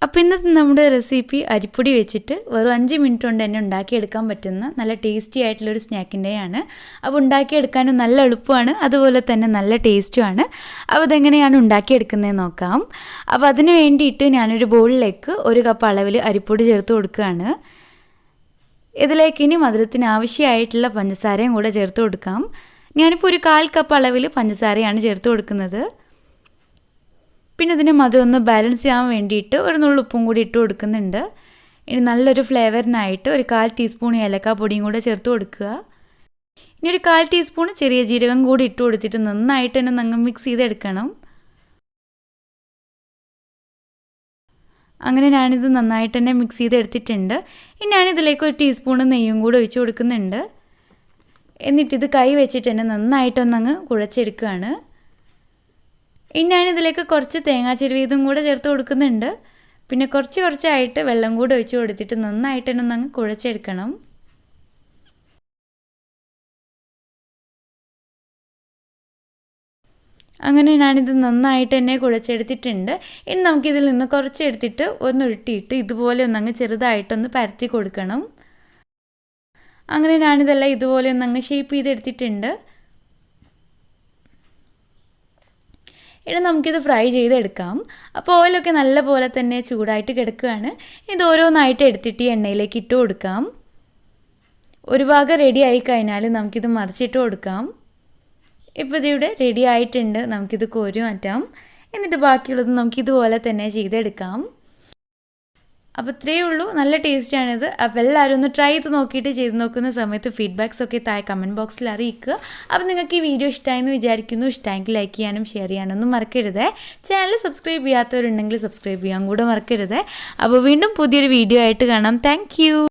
അപ്പോൾ ഇന്നത്തെ നമ്മുടെ റെസിപ്പി അരിപ്പൊടി വെച്ചിട്ട് വെറും 5 മിനിറ്റ് കൊണ്ട് തന്നെ ഉണ്ടാക്കിയെടുക്കാൻ പറ്റുന്ന നല്ല ടേസ്റ്റി ആയിട്ടുള്ളൊരു സ്നാക്കിൻ്റെയാണ്. അപ്പോൾ ഉണ്ടാക്കിയെടുക്കാനും നല്ല എളുപ്പമാണ്, അതുപോലെ തന്നെ നല്ല ടേസ്റ്റുമാണ്. അപ്പോൾ അതെങ്ങനെയാണ് ഉണ്ടാക്കിയെടുക്കുന്നതെന്ന് നോക്കാം. അപ്പോൾ അതിന് വേണ്ടിയിട്ട് ഞാനൊരു ബൗളിലേക്ക് 1 കപ്പ് അളവിൽ അരിപ്പൊടി ചേർത്ത് കൊടുക്കുകയാണ്. ഇതിലേക്ക് ഇനി മധുരത്തിന് ആവശ്യമായിട്ടുള്ള പഞ്ചസാരയും കൂടെ ചേർത്ത് കൊടുക്കാം. ഞാനിപ്പോൾ ഒരു 1/4 കപ്പ് അളവിൽ പഞ്ചസാരയാണ് ചേർത്ത് കൊടുക്കുന്നത്. പിന്നെ ഇതിന് മധുരം ഒന്ന് ബാലൻസ് ചെയ്യാൻ വേണ്ടിയിട്ട് ഒരു നുള്ളു ഉപ്പും കൂടി ഇട്ട് കൊടുക്കുന്നുണ്ട്. ഇനി നല്ലൊരു ഫ്ലേവറിനായിട്ട് ഒരു 1/4 ടീസ്പൂൺ ഏലക്കാപ്പൊടിയും കൂടെ ചേർത്ത് കൊടുക്കുക. ഇനി ഒരു 1/4 ടീസ്പൂൺ ചെറിയ ജീരകം കൂടി ഇട്ട് കൊടുത്തിട്ട് നന്നായിട്ട് തന്നെ അങ്ങ് മിക്സ് ചെയ്തെടുക്കണം. അങ്ങനെ ഞാനിത് നന്നായിട്ട് തന്നെ മിക്സ് ചെയ്തെടുത്തിട്ടുണ്ട്. ഇനി ഞാനിതിലേക്ക് 1 ടീസ്പൂൺ നെയ്യും കൂടെ ഒഴിച്ച് കൊടുക്കുന്നുണ്ട്. എന്നിട്ടിത് കൈ വെച്ചിട്ട് തന്നെ നന്നായിട്ടൊന്നങ്ങ് കുഴച്ചെടുക്കുകയാണ്. ഇനി ഞാനിതിലേക്ക് കുറച്ച് തേങ്ങാ ചിരവിയതും കൂടെ ചേർത്ത് കൊടുക്കുന്നുണ്ട്. പിന്നെ കുറച്ചായിട്ട് വെള്ളം കൂടെ ഒഴിച്ച് കൊടുത്തിട്ട് നന്നായിട്ട് തന്നെ ഒന്നങ്ങ് കുഴച്ചെടുക്കണം. അങ്ങനെ ഞാനിത് നന്നായിട്ട് തന്നെ കുഴച്ചെടുത്തിട്ടുണ്ട്. ഇനി നമുക്കിതിൽ നിന്ന് കുറച്ചെടുത്തിട്ട് ഒന്നുരുട്ടിയിട്ട് ഇതുപോലെ ഒന്നങ്ങ് ചെറുതായിട്ടൊന്ന് പരത്തി കൊടുക്കണം. അങ്ങനെ ഞാനിതെല്ലാം ഇതുപോലെ ഒന്നങ്ങ് ഷേപ്പ് ചെയ്തെടുത്തിട്ടുണ്ട്. ഇനി നമുക്കിത് ഫ്രൈ ചെയ്തെടുക്കാം. അപ്പോൾ ഓയിലൊക്കെ നല്ല പോലെ തന്നെ ചൂടായിട്ട് കിടക്കുകയാണ്. ഇത് ഓരോന്നായിട്ട് എടുത്തിട്ട് ഈ എണ്ണയിലേക്ക് ഇട്ട് കൊടുക്കാം. ഒരു ഭാഗം റെഡി ആയി കഴിഞ്ഞാൽ നമുക്കിത് മറിച്ചിട്ട് കൊടുക്കാം. ഇപ്പോൾ ഇതിവിടെ റെഡി ആയിട്ടുണ്ട്. നമുക്കിത് കോരി മാറ്റാം. എന്നിട്ട് ബാക്കിയുള്ളത് നമുക്കിതുപോലെ തന്നെ ചെയ്തെടുക്കാം. അപ്പോൾ ഇത്രയേ ഉള്ളൂ. നല്ല ടേസ്റ്റാണിത്. അപ്പോൾ എല്ലാവരും ഒന്ന് ട്രൈ ചെയ്ത് നോക്കിയിട്ട് ചെയ്ത് നോക്കുന്ന സമയത്ത് ഫീഡ്ബാക്സൊക്കെ താഴെ കമൻറ്റ് ബോക്സിൽ അറിയിക്കുക. അപ്പോൾ നിങ്ങൾക്ക് ഈ വീഡിയോ ഇഷ്ടമായെന്ന് വിചാരിക്കുന്നു. ഇഷ്ടമെങ്കിൽ ലൈക്ക് ചെയ്യാനും ഷെയർ ചെയ്യാനൊന്നും മറക്കരുത്. ചാനൽ സബ്സ്ക്രൈബ് ചെയ്യാത്തവരുണ്ടെങ്കിൽ സബ്സ്ക്രൈബ് ചെയ്യാൻ കൂടെ മറക്കരുത്. അപ്പോൾ വീണ്ടും പുതിയൊരു വീഡിയോ ആയിട്ട് കാണാം. താങ്ക്